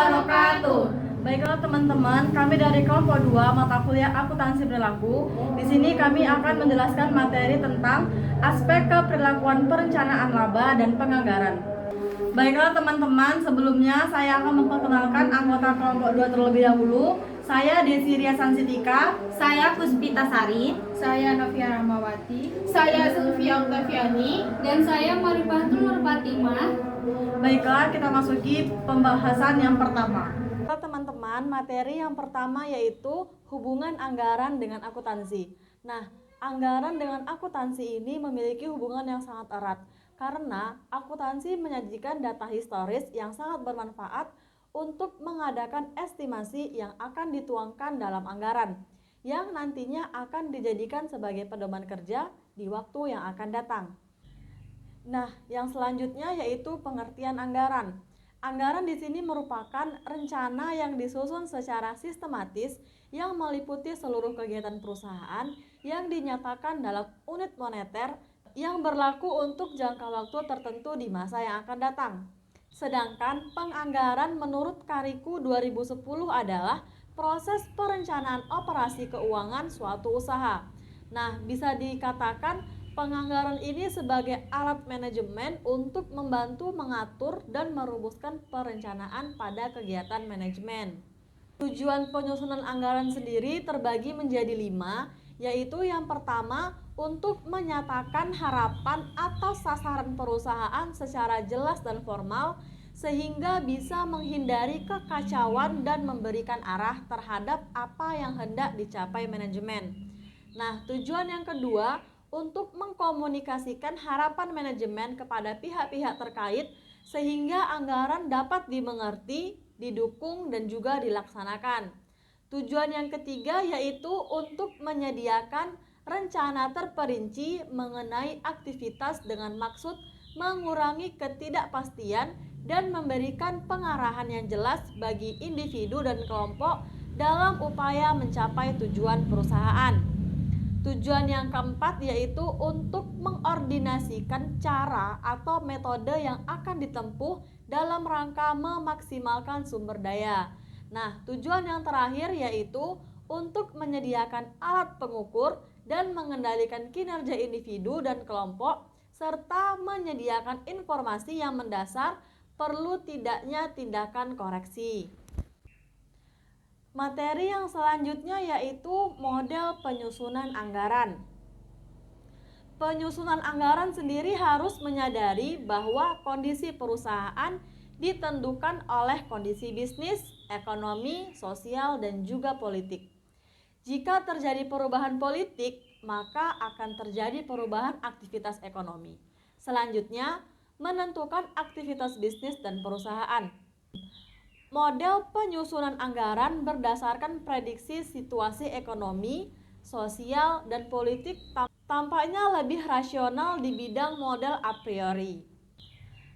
wabarakatuh. Baiklah teman-teman, kami dari kelompok 2 mata kuliah akuntansi perilaku. Di sini kami akan menjelaskan materi tentang aspek keperilakuan perencanaan laba dan penganggaran. Baiklah teman-teman, sebelumnya saya akan memperkenalkan anggota kelompok 2 terlebih dahulu. Saya Desi Ria Sansitika. Saya Puspita Sari. Saya Novia Rahmawati. Saya Sylvia Octaviani. Dan saya Marifatul Nur Fatimah. Baiklah, kita masuki pembahasan yang pertama. Teman-teman, materi yang pertama yaitu hubungan anggaran dengan akuntansi. Nah, anggaran dengan akuntansi ini memiliki hubungan yang sangat erat karena akuntansi menyajikan data historis yang sangat bermanfaat untuk mengadakan estimasi yang akan dituangkan dalam anggaran yang nantinya akan dijadikan sebagai pedoman kerja di waktu yang akan datang. Nah, yang selanjutnya yaitu pengertian anggaran. Anggaran di sini merupakan rencana yang disusun secara sistematis yang meliputi seluruh kegiatan perusahaan yang dinyatakan dalam unit moneter yang berlaku untuk jangka waktu tertentu di masa yang akan datang. Sedangkan penganggaran menurut Kariku 2010 adalah proses perencanaan operasi keuangan suatu usaha. Nah, bisa dikatakan penganggaran ini sebagai alat manajemen untuk membantu mengatur dan merumuskan perencanaan pada kegiatan manajemen. Tujuan penyusunan anggaran sendiri terbagi menjadi 5, yaitu yang pertama untuk menyatakan harapan atau sasaran perusahaan secara jelas dan formal sehingga bisa menghindari kekacauan dan memberikan arah terhadap apa yang hendak dicapai manajemen. Nah, tujuan yang kedua untuk mengkomunikasikan harapan manajemen kepada pihak-pihak terkait sehingga anggaran dapat dimengerti, didukung, dan juga dilaksanakan. Tujuan yang ketiga yaitu untuk menyediakan rencana terperinci mengenai aktivitas dengan maksud mengurangi ketidakpastian dan memberikan pengarahan yang jelas bagi individu dan kelompok dalam upaya mencapai tujuan perusahaan. Tujuan yang keempat yaitu untuk mengordinasikan cara atau metode yang akan ditempuh dalam rangka memaksimalkan sumber daya. Nah, tujuan yang terakhir yaitu untuk menyediakan alat pengukur dan mengendalikan kinerja individu dan kelompok serta menyediakan informasi yang mendasar perlu tidaknya tindakan koreksi. Materi yang selanjutnya yaitu model penyusunan anggaran. Penyusunan anggaran sendiri harus menyadari bahwa kondisi perusahaan ditentukan oleh kondisi bisnis, ekonomi, sosial, dan juga politik. Jika terjadi perubahan politik, maka akan terjadi perubahan aktivitas ekonomi. Selanjutnya, menentukan aktivitas bisnis dan perusahaan. Model penyusunan anggaran berdasarkan prediksi situasi ekonomi, sosial, dan politik tampaknya lebih rasional di bidang model a priori.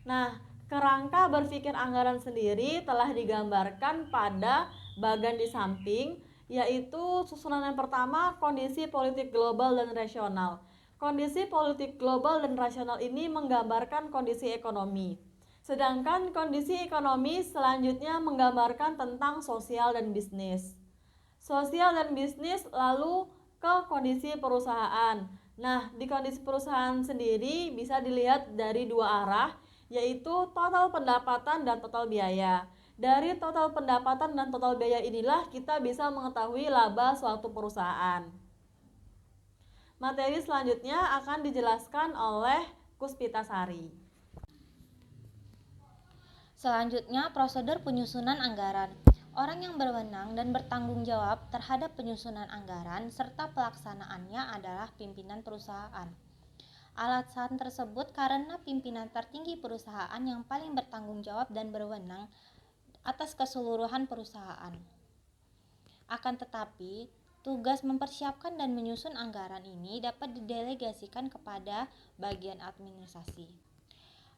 Nah, kerangka berpikir anggaran sendiri telah digambarkan pada bagian di samping, yaitu susunan yang pertama kondisi politik global dan rasional. Kondisi politik global dan rasional ini menggambarkan kondisi ekonomi. Sedangkan kondisi ekonomi selanjutnya menggambarkan tentang sosial dan bisnis. Sosial dan bisnis lalu ke kondisi perusahaan. Nah, di kondisi perusahaan sendiri bisa dilihat dari dua arah, yaitu total pendapatan dan total biaya. Dari total pendapatan dan total biaya inilah kita bisa mengetahui laba suatu perusahaan. Materi selanjutnya akan dijelaskan oleh Puspita Sari. Selanjutnya, prosedur penyusunan anggaran. Orang yang berwenang dan bertanggung jawab terhadap penyusunan anggaran serta pelaksanaannya adalah pimpinan perusahaan. Alasan tersebut karena pimpinan tertinggi perusahaan yang paling bertanggung jawab dan berwenang atas keseluruhan perusahaan. Akan tetapi, tugas mempersiapkan dan menyusun anggaran ini dapat didelegasikan kepada bagian administrasi.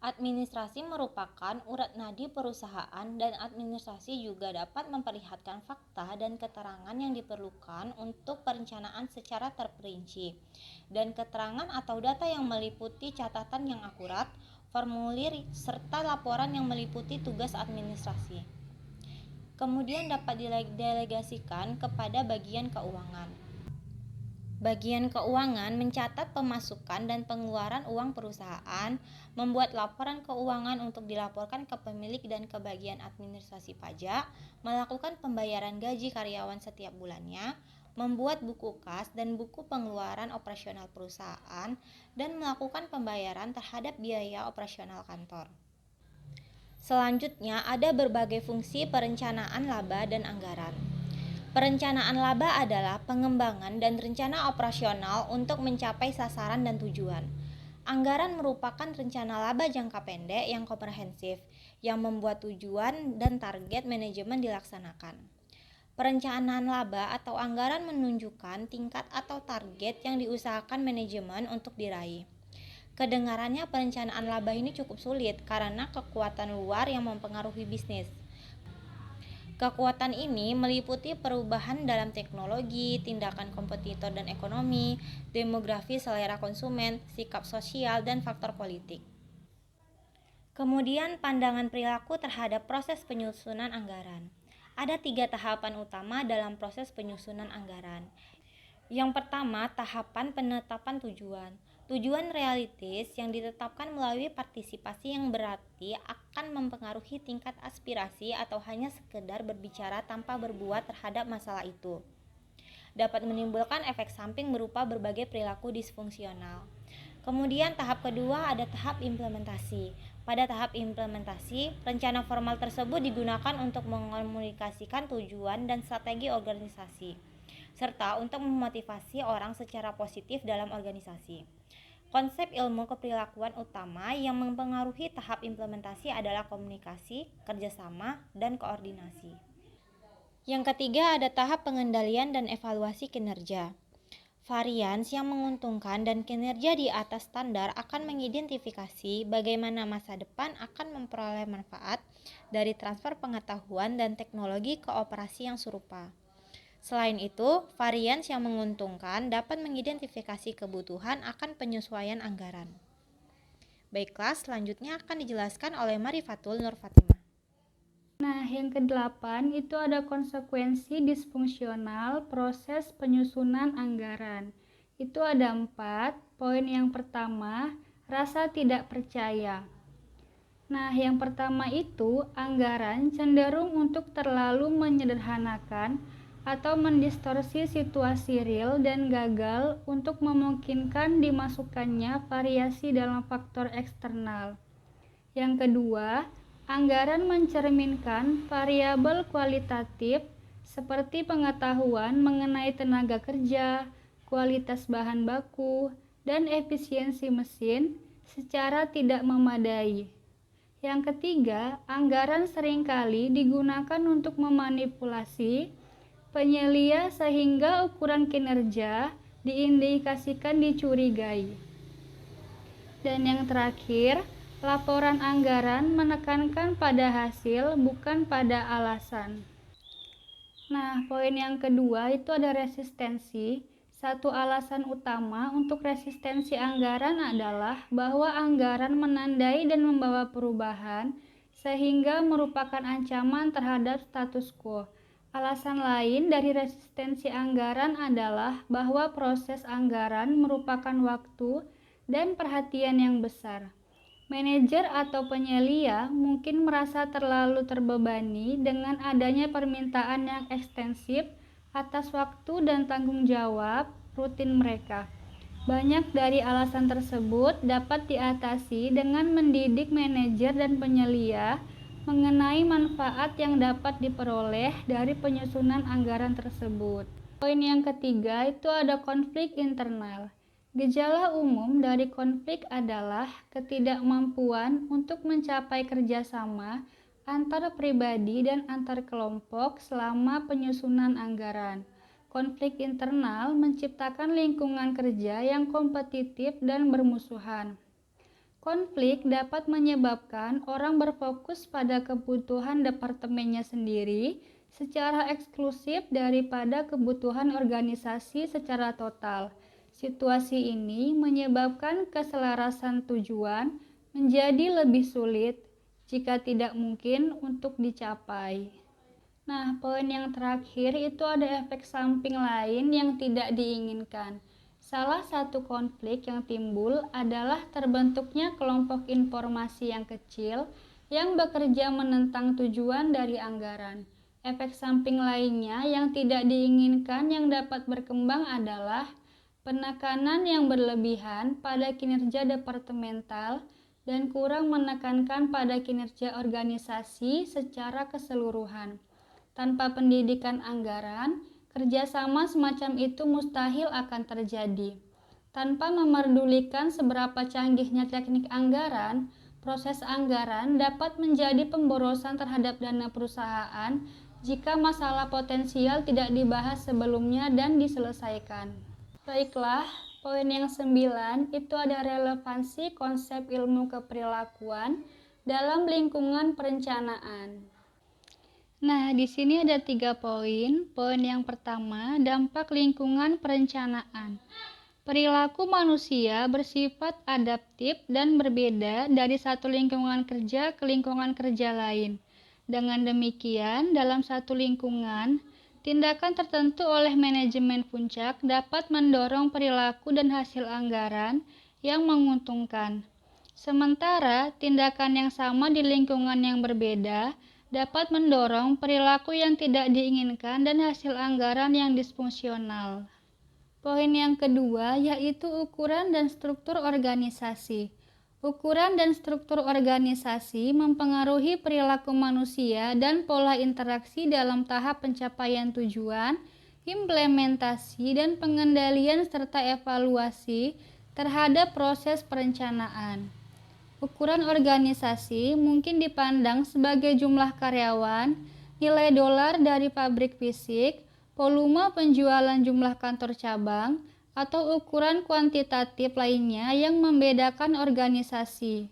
Administrasi merupakan urat nadi perusahaan dan administrasi juga dapat memperlihatkan fakta dan keterangan yang diperlukan untuk perencanaan secara terperinci dan keterangan atau data yang meliputi catatan yang akurat, formulir, serta laporan yang meliputi tugas administrasi. kemudian dapat didelegasikan kepada bagian keuangan. Bagian keuangan mencatat pemasukan dan pengeluaran uang perusahaan, membuat laporan keuangan untuk dilaporkan ke pemilik dan ke bagian administrasi pajak, melakukan pembayaran gaji karyawan setiap bulannya, membuat buku kas dan buku pengeluaran operasional perusahaan, dan melakukan pembayaran terhadap biaya operasional kantor. Selanjutnya ada berbagai fungsi perencanaan laba dan anggaran. Perencanaan laba adalah pengembangan dan rencana operasional untuk mencapai sasaran dan tujuan. Anggaran merupakan rencana laba jangka pendek yang komprehensif, yang membuat tujuan dan target manajemen dilaksanakan. Perencanaan laba atau anggaran menunjukkan tingkat atau target yang diusahakan manajemen untuk diraih. Kedengarannya perencanaan laba ini cukup sulit karena kekuatan luar yang mempengaruhi bisnis. Kekuatan ini meliputi perubahan dalam teknologi, tindakan kompetitor dan ekonomi, demografi selera konsumen, sikap sosial, dan faktor politik. Kemudian pandangan perilaku terhadap proses penyusunan anggaran. Ada 3 tahapan utama dalam proses penyusunan anggaran. Yang pertama, tahapan penetapan tujuan. Tujuan realistis yang ditetapkan melalui partisipasi yang berarti akan mempengaruhi tingkat aspirasi atau hanya sekedar berbicara tanpa berbuat terhadap masalah itu. Dapat menimbulkan efek samping berupa berbagai perilaku disfungsional. Kemudian tahap kedua ada tahap implementasi. Pada tahap implementasi, rencana formal tersebut digunakan untuk mengomunikasikan tujuan dan strategi organisasi, serta untuk memotivasi orang secara positif dalam organisasi. Konsep ilmu keperilakuan utama yang mempengaruhi tahap implementasi adalah komunikasi, kerjasama, dan koordinasi. Yang ketiga ada tahap pengendalian dan evaluasi kinerja. Varians yang menguntungkan dan kinerja di atas standar akan mengidentifikasi bagaimana masa depan akan memperoleh manfaat dari transfer pengetahuan dan teknologi ke operasi yang serupa. Selain itu, varians yang menguntungkan dapat mengidentifikasi kebutuhan akan penyesuaian anggaran. Baiklah, selanjutnya akan dijelaskan oleh Marifatul Nur Fatimah. Nah, yang ke-8 itu ada konsekuensi disfungsional proses penyusunan anggaran. Itu ada 4. Poin yang pertama, rasa tidak percaya. Nah, yang pertama itu anggaran cenderung untuk terlalu menyederhanakan atau mendistorsi situasi real dan gagal untuk memungkinkan dimasukkannya variasi dalam faktor eksternal. Yang kedua, anggaran mencerminkan variabel kualitatif seperti pengetahuan mengenai tenaga kerja, kualitas bahan baku, dan efisiensi mesin secara tidak memadai. Yang ketiga, anggaran seringkali digunakan untuk memanipulasi penyelia sehingga ukuran kinerja diindikasikan dicurigai. Dan yang terakhir, laporan anggaran menekankan pada hasil bukan pada alasan. Nah, poin yang kedua itu ada resistensi. Satu alasan utama untuk resistensi anggaran adalah bahwa anggaran menandai dan membawa perubahan sehingga merupakan ancaman terhadap status quo. Alasan lain dari resistensi anggaran adalah bahwa proses anggaran merupakan waktu dan perhatian yang besar. Manajer atau penyelia mungkin merasa terlalu terbebani dengan adanya permintaan yang ekstensif atas waktu dan tanggung jawab rutin mereka. Banyak dari alasan tersebut dapat diatasi dengan mendidik manajer dan penyelia mengenai manfaat yang dapat diperoleh dari penyusunan anggaran tersebut. Poin yang ketiga itu ada konflik internal. Gejala umum dari konflik adalah ketidakmampuan untuk mencapai kerjasama antar pribadi dan antar kelompok selama penyusunan anggaran. Konflik internal menciptakan lingkungan kerja yang kompetitif dan bermusuhan. Konflik dapat menyebabkan orang berfokus pada kebutuhan departemennya sendiri secara eksklusif daripada kebutuhan organisasi secara total. Situasi ini menyebabkan keselarasan tujuan menjadi lebih sulit, jika tidak mungkin untuk dicapai. Nah, poin yang terakhir itu ada efek samping lain yang tidak diinginkan. Salah satu konflik yang timbul adalah terbentuknya kelompok informasi yang kecil yang bekerja menentang tujuan dari anggaran. Efek samping lainnya yang tidak diinginkan yang dapat berkembang adalah penekanan yang berlebihan pada kinerja departemental dan kurang menekankan pada kinerja organisasi secara keseluruhan. Tanpa pendidikan anggaran, kerjasama semacam itu mustahil akan terjadi. Tanpa memerdulikan seberapa canggihnya teknik anggaran, proses anggaran dapat menjadi pemborosan terhadap dana perusahaan jika masalah potensial tidak dibahas sebelumnya dan diselesaikan. Baiklah, poin yang 9 itu ada relevansi konsep ilmu keperilakuan dalam lingkungan perencanaan. Nah, di sini ada 3 poin. Poin yang pertama, dampak lingkungan perencanaan. Perilaku manusia bersifat adaptif dan berbeda dari satu lingkungan kerja ke lingkungan kerja lain. Dengan demikian, dalam satu lingkungan, tindakan tertentu oleh manajemen puncak dapat mendorong perilaku dan hasil anggaran yang menguntungkan. Sementara, tindakan yang sama di lingkungan yang berbeda dapat mendorong perilaku yang tidak diinginkan dan hasil anggaran yang disfungsional. Poin yang kedua yaitu ukuran dan struktur organisasi. Ukuran dan struktur organisasi mempengaruhi perilaku manusia dan pola interaksi dalam tahap pencapaian tujuan, implementasi, dan pengendalian serta evaluasi terhadap proses perencanaan. Ukuran organisasi mungkin dipandang sebagai jumlah karyawan, nilai dolar dari pabrik fisik, volume penjualan jumlah kantor cabang, atau ukuran kuantitatif lainnya yang membedakan organisasi.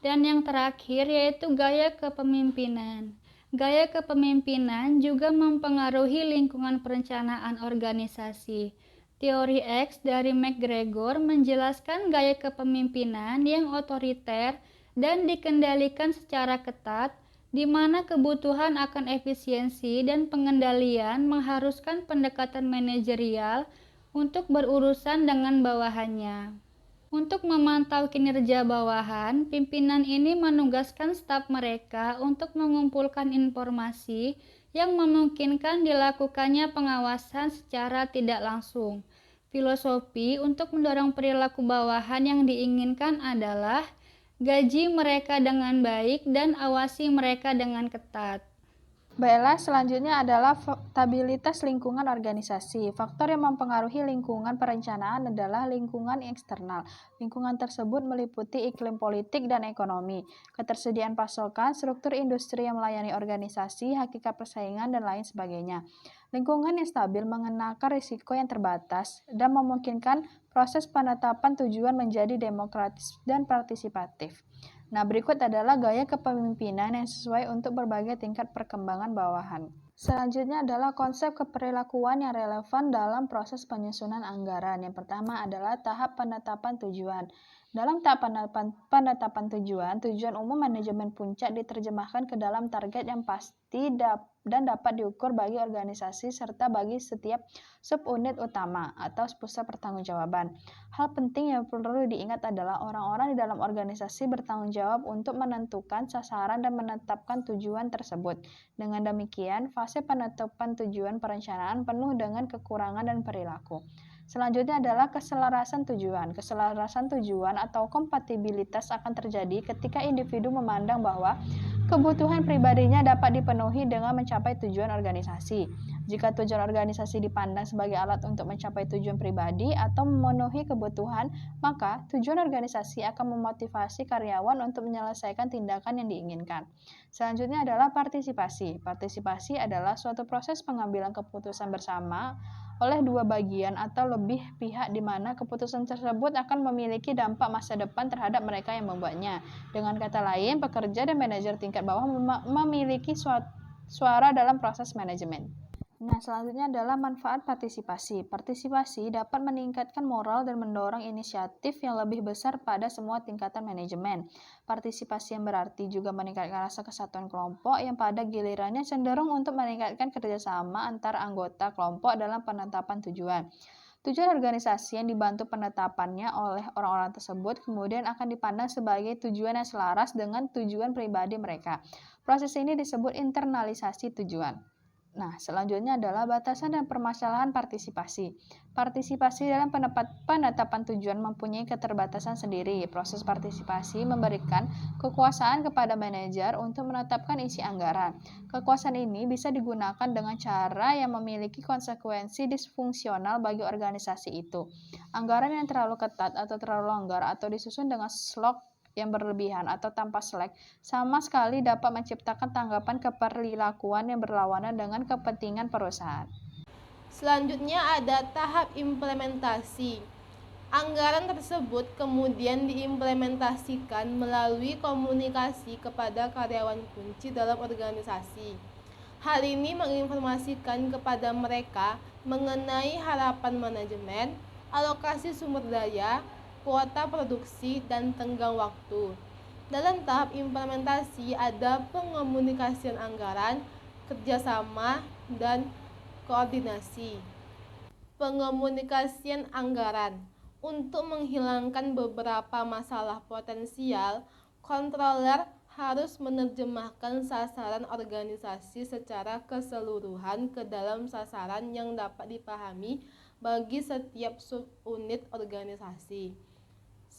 Dan yang terakhir yaitu gaya kepemimpinan. Gaya kepemimpinan juga mempengaruhi lingkungan perencanaan organisasi. Teori X dari McGregor menjelaskan gaya kepemimpinan yang otoriter dan dikendalikan secara ketat, di mana kebutuhan akan efisiensi dan pengendalian mengharuskan pendekatan manajerial untuk berurusan dengan bawahannya. Untuk memantau kinerja bawahan, pimpinan ini menugaskan staf mereka untuk mengumpulkan informasi yang memungkinkan dilakukannya pengawasan secara tidak langsung. Filosofi untuk mendorong perilaku bawahan yang diinginkan adalah gaji mereka dengan baik dan awasi mereka dengan ketat. Baiklah, selanjutnya adalah stabilitas lingkungan organisasi. Faktor yang mempengaruhi lingkungan perencanaan adalah lingkungan eksternal. Lingkungan tersebut meliputi iklim politik dan ekonomi, ketersediaan pasokan, struktur industri yang melayani organisasi, hakikat persaingan, dan lain sebagainya. Lingkungan yang stabil mengenakan risiko yang terbatas dan memungkinkan proses penetapan tujuan menjadi demokratis dan partisipatif. Nah, berikut adalah gaya kepemimpinan yang sesuai untuk berbagai tingkat perkembangan bawahan. Selanjutnya adalah konsep keperilakuan yang relevan dalam proses penyusunan anggaran. Yang pertama adalah tahap penetapan tujuan. Dalam tahap penetapan tujuan umum manajemen puncak diterjemahkan ke dalam target yang pasti dan dapat diukur bagi organisasi serta bagi setiap subunit utama atau pusat pertanggungjawaban. Hal penting yang perlu diingat adalah orang-orang di dalam organisasi bertanggung jawab untuk menentukan sasaran dan menetapkan tujuan tersebut. Dengan demikian, fase penetapan tujuan perencanaan penuh dengan kekurangan dan perilaku. Selanjutnya adalah keselarasan tujuan. Keselarasan tujuan atau kompatibilitas akan terjadi ketika individu memandang bahwa kebutuhan pribadinya dapat dipenuhi dengan mencapai tujuan organisasi. Jika tujuan organisasi dipandang sebagai alat untuk mencapai tujuan pribadi atau memenuhi kebutuhan, maka tujuan organisasi akan memotivasi karyawan untuk menyelesaikan tindakan yang diinginkan. Selanjutnya adalah partisipasi. Partisipasi adalah suatu proses pengambilan keputusan bersama oleh dua bagian atau lebih pihak di mana keputusan tersebut akan memiliki dampak masa depan terhadap mereka yang membuatnya. Dengan kata lain, pekerja dan manajer tingkat bawah memiliki suara dalam proses manajemen. Nah, selanjutnya adalah manfaat partisipasi. Partisipasi dapat meningkatkan moral dan mendorong inisiatif yang lebih besar pada semua tingkatan manajemen. Partisipasi yang berarti juga meningkatkan rasa kesatuan kelompok yang pada gilirannya cenderung untuk meningkatkan kerjasama antar anggota kelompok dalam penetapan tujuan. Tujuan organisasi yang dibantu penetapannya oleh orang-orang tersebut kemudian akan dipandang sebagai tujuan yang selaras dengan tujuan pribadi mereka. Proses ini disebut internalisasi tujuan. Nah, selanjutnya adalah batasan dan permasalahan partisipasi. Partisipasi dalam penetapan tujuan mempunyai keterbatasan sendiri. Proses partisipasi memberikan kekuasaan kepada manajer untuk menetapkan isi anggaran. Kekuasaan ini bisa digunakan dengan cara yang memiliki konsekuensi disfungsional bagi organisasi itu. Anggaran yang terlalu ketat atau terlalu longgar atau disusun dengan slog yang berlebihan atau tanpa slack sama sekali dapat menciptakan tanggapan keperilakuan yang berlawanan dengan kepentingan perusahaan. Selanjutnya ada tahap implementasi. Anggaran tersebut kemudian diimplementasikan melalui komunikasi kepada karyawan kunci dalam organisasi. Hal ini menginformasikan kepada mereka mengenai harapan manajemen, alokasi sumber daya, kuota produksi, dan tenggang waktu. Dalam tahap implementasi ada pengomunikasian anggaran, kerjasama, dan koordinasi. Pengomunikasian anggaran. Untuk menghilangkan beberapa masalah potensial, controller harus menerjemahkan sasaran organisasi secara keseluruhan ke dalam sasaran yang dapat dipahami bagi setiap subunit organisasi.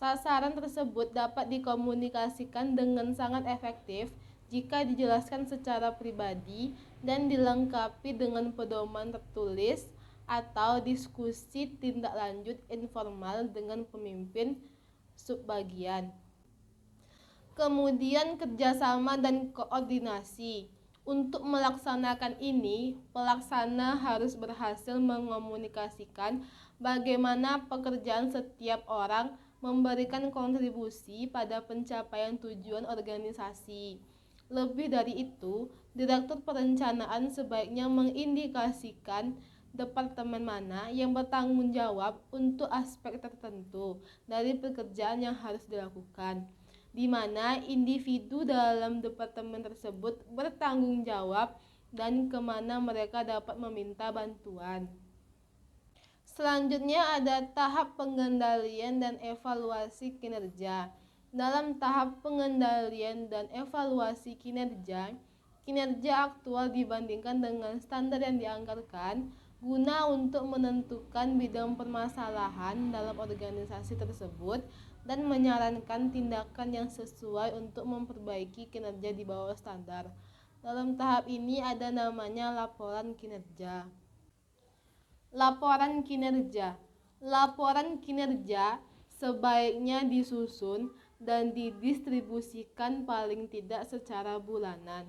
Sasaran tersebut dapat dikomunikasikan dengan sangat efektif jika dijelaskan secara pribadi dan dilengkapi dengan pedoman tertulis atau diskusi tindak lanjut informal dengan pemimpin subbagian. Kemudian kerjasama dan koordinasi. Untuk melaksanakan ini, pelaksana harus berhasil mengomunikasikan bagaimana pekerjaan setiap orang memberikan kontribusi pada pencapaian tujuan organisasi. Lebih dari itu, Direktur Perencanaan sebaiknya mengindikasikan departemen mana yang bertanggung jawab untuk aspek tertentu dari pekerjaan yang harus dilakukan, di mana individu dalam departemen tersebut bertanggung jawab dan kemana mereka dapat meminta bantuan. Selanjutnya ada tahap pengendalian dan evaluasi kinerja. Dalam tahap pengendalian dan evaluasi kinerja, kinerja aktual dibandingkan dengan standar yang dianggarkan guna untuk menentukan bidang permasalahan dalam organisasi tersebut dan menyarankan tindakan yang sesuai untuk memperbaiki kinerja di bawah standar. Dalam tahap ini ada namanya laporan kinerja. Laporan kinerja. Laporan kinerja sebaiknya disusun dan didistribusikan paling tidak secara bulanan.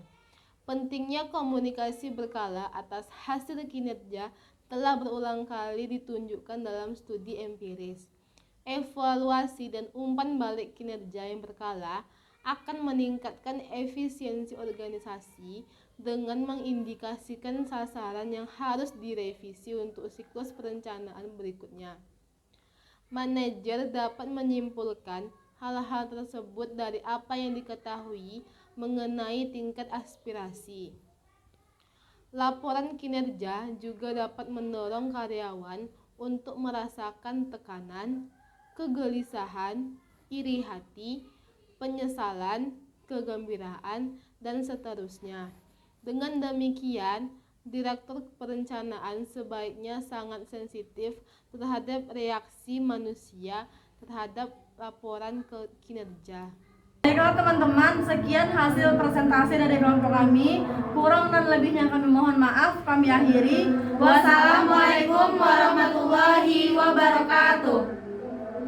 Pentingnya komunikasi berkala atas hasil kinerja telah berulang kali ditunjukkan dalam studi empiris. Evaluasi dan umpan balik kinerja yang berkala akan meningkatkan efisiensi organisasi dengan mengindikasikan sasaran yang harus direvisi untuk siklus perencanaan berikutnya. Manajer dapat menyimpulkan hal-hal tersebut dari apa yang diketahui mengenai tingkat aspirasi. Laporan kinerja juga dapat mendorong karyawan untuk merasakan tekanan, kegelisahan, iri hati, penyesalan, kegembiraan, dan seterusnya. Dengan demikian, Direktur Perencanaan sebaiknya sangat sensitif terhadap reaksi manusia terhadap laporan kinerja. Baiklah teman-teman, sekian hasil presentasi dari kelompok kami. Kurang dan lebihnya kami mohon maaf. Kami akhiri. Wassalamualaikum warahmatullahi wabarakatuh.